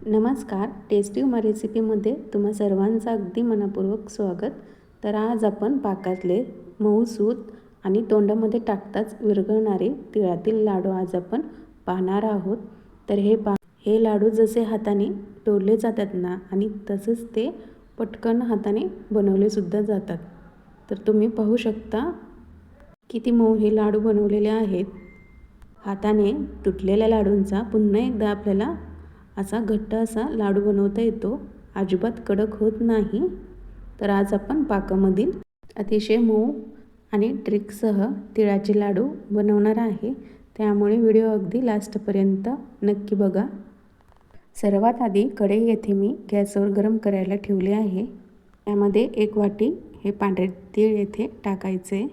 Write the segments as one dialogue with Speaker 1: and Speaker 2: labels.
Speaker 1: नमस्कार, टेस्टी उमा रेसिपीमध्ये तुम्हा सर्वांचं अगदी मनपूर्वक स्वागत. तर आज आपण पाकातले मऊसूत आणि तोंडामध्ये टाकताच विरघळणारे तिळातील लाडू आज आपण पाहणार आहोत. तर हे लाडू जसे हाताने तोडले जातात ना, आणि तसंच ते पटकन हाताने बनवले सुद्धा जातात. तर तुम्ही पाहू शकता किती मऊ हे लाडू बनवलेले आहेत. हाताने तुटलेल्या लाडूंचा पुन्हा एकदा आपल्याला असा घट्ट असा लाडू बनवता येतो, अजिबात कडक होत नाही. तर आज आपण पाकामधील अतिशय मऊ आणि ट्रिकसह तिळाचे लाडू बनवणार आहे, त्यामुळे व्हिडिओ अगदी लास्टपर्यंत नक्की बघा. सर्वात आधी कढई येथे मी गॅसवर गरम करायला ठेवले आहे. त्यामध्ये 1 वाटी हे पांढरे तीळ येथे टाकायचे.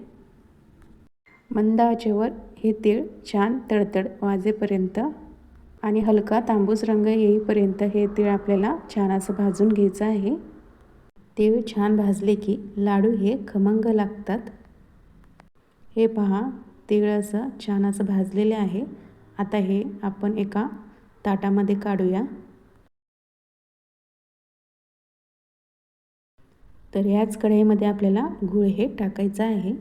Speaker 1: मंद आचेवर हे तीळ छान तडतड वाजेपर्यंत आणि हलका तांबूस रंग येईपर्यंत हे तीळ आपल्याला छान असं भाजून घ्यायचं आहे. तीळ छान भाजले की लाडू हे खमंग लागतात. हे पहा, तीळ असं छान असं भाजलेले आहे. आता हे आपण एका ताटामध्ये काढूया. तर ह्याच कढईमध्ये आपल्याला गूळ हे टाकायचं आहे.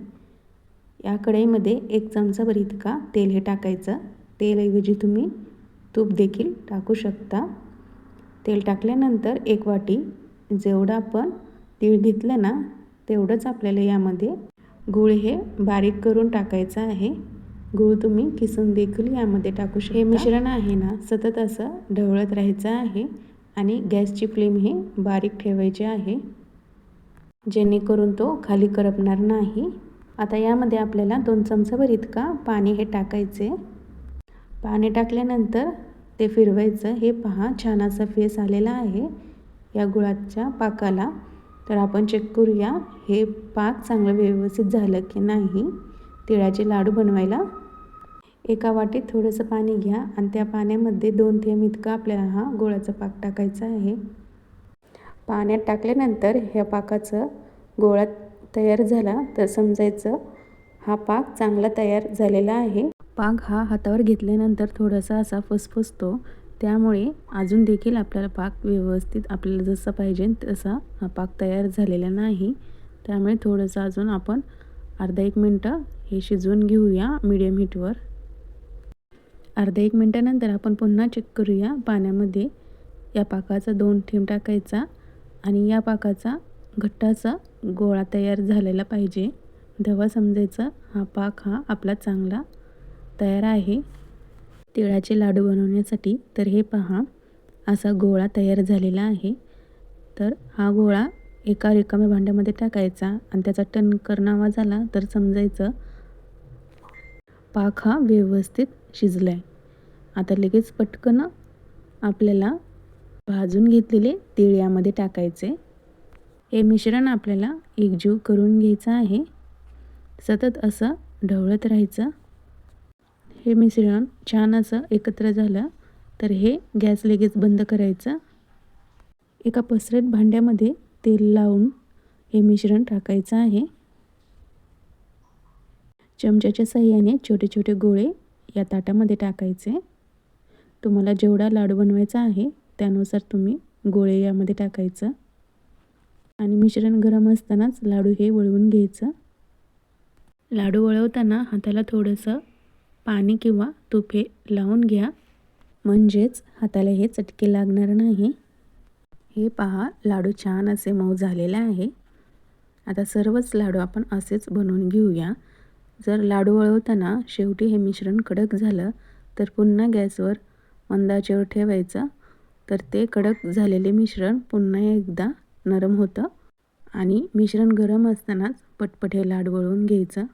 Speaker 1: या कढईमध्ये 1 चमचाभर इतका तेल हे टाकायचं. तेलऐवजी तुम्ही तूप देखील टाकू शकता. तेल टाकल्यानंतर 1 वाटी जेवढं आपण तीळ घेतलं ना, तेवढंच आपल्याला यामध्ये गूळ हे बारीक करून टाकायचं आहे. गूळ तुम्ही किसून देखील यामध्ये टाकू शकता. हे मिश्रण आहे ना, सतत असं ढवळत राहायचं आहे आणि गॅसची फ्लेम ही बारीक ठेवायची आहे, जेणेकरून तो खाली करपणार नाही. आता यामध्ये आपल्याला 2 चमचाभर इतका पाणी हे टाकायचे. पाणी टाकल्यानंतर ते फिरवायचं. हे पहा, छान असा फेस आलेला आहे या गुळाच्या पाकाला. तर आपण चेक करूया हे पाक चांगलं व्यवस्थित झालं की नाही. तिळाचे लाडू बनवायला एका वाटीत थोडंसं पाणी घ्या आणि त्या पाण्यामध्ये 2 थेंब इतका आपल्याला हा गुळाचा पाक टाकायचा आहे. पाण्यात टाकल्यानंतर ह्या पाकाचं गोळा तयार झाला तर समजायचं हा पाक चांगला तयार झालेला आहे. पाक हा हातावर घेतल्यानंतर थोडासा असा फसफसतो, त्यामुळे अजून देखील आपल्याला पाक व्यवस्थित आपल्याला जसं पाहिजे तसा हा पाक तयार झालेला नाही. त्यामुळे थोडंसं अजून आपण अर्धा 1 मिनटं हे शिजवून घेऊया मीडियम हीटवर. अर्धा 1 मिनटानंतर आपण पुन्हा चेक करूया. पाण्यामध्ये या पाकाचा 2 थेंब टाकायचा आणि या पाकाचा घट्ट असा गोळा तयार झालेला पाहिजे. तेव्हा समजायचं हा पाक हा आपला चांगला तयार आहे तिळाचे लाडू बनवण्यासाठी. तर हे पहा, असा गोळा तयार झालेला आहे. तर हा गोळा एका रिकाम्या भांड्यामध्ये टाकायचा आणि त्याचा टणकर आवाज आला तर समजायचं पाक हा व्यवस्थित शिजला आहे. आता लगेच पटकन आपल्याला भाजून घेतलेले तीळ यामध्ये टाकायचे. हे मिश्रण आपल्याला एकजीव करून घ्यायचं आहे. सतत असं ढवळत राहायचं. हे मिश्रण छान असं एकत्र झालं तर हे गॅस लगेच बंद करायचं. एका पसरट भांड्यामध्ये तेल लावून हे मिश्रण टाकायचं आहे. चमच्याच्या साहाय्याने छोटे छोटे गोळे या ताटामध्ये टाकायचे. तुम्हाला जेवढा लाडू बनवायचा आहे त्यानुसार तुम्ही गोळे यामध्ये टाकायचं आणि मिश्रण गरम असतानाच लाडू हे वळवून घ्यायचं. लाडू वळवताना हाताला थोडंसं पाणी किंवा तूप हे लावून घ्या, म्हणजेच हाताला हे चटके लागणार नाही. हे पहा, लाडू छान असे मऊ झालेले आहे. आता सर्वच लाडू आपण असेच बनवून घेऊया. जर लाडू वळवताना शेवटी हे मिश्रण कडक झालं तर पुन्हा गॅसवर मंद आचेवर ठेवायचं. तर ते कडक झालेले मिश्रण पुन्हा एकदा नरम होतं आणि मिश्रण गरम असतानाच पटपट हे लाडू वळवून घ्यायचं.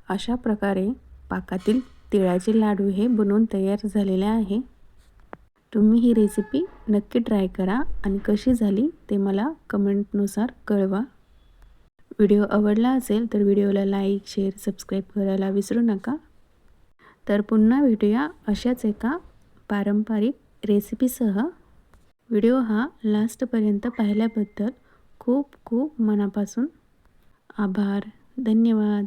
Speaker 1: अशा प्रकारे पाकातील तिळाचे लाडू हे बनवून तयार झालेले आहे. तुम्ही ही रेसिपी नक्की ट्राय करा आणि कशी झाली ते मला कमेंटनुसार कळवा. व्हिडिओ आवडला असेल तर व्हिडिओला लाईक, शेअर, सबस्क्राईब करायला विसरू नका. तर पुन्हा भेटूया अशाच एका पारंपरिक रेसिपीसह. व्हिडिओ हा लास्टपर्यंत पाहिल्याबद्दल खूप खूप मनापासून आभार. धन्यवाद.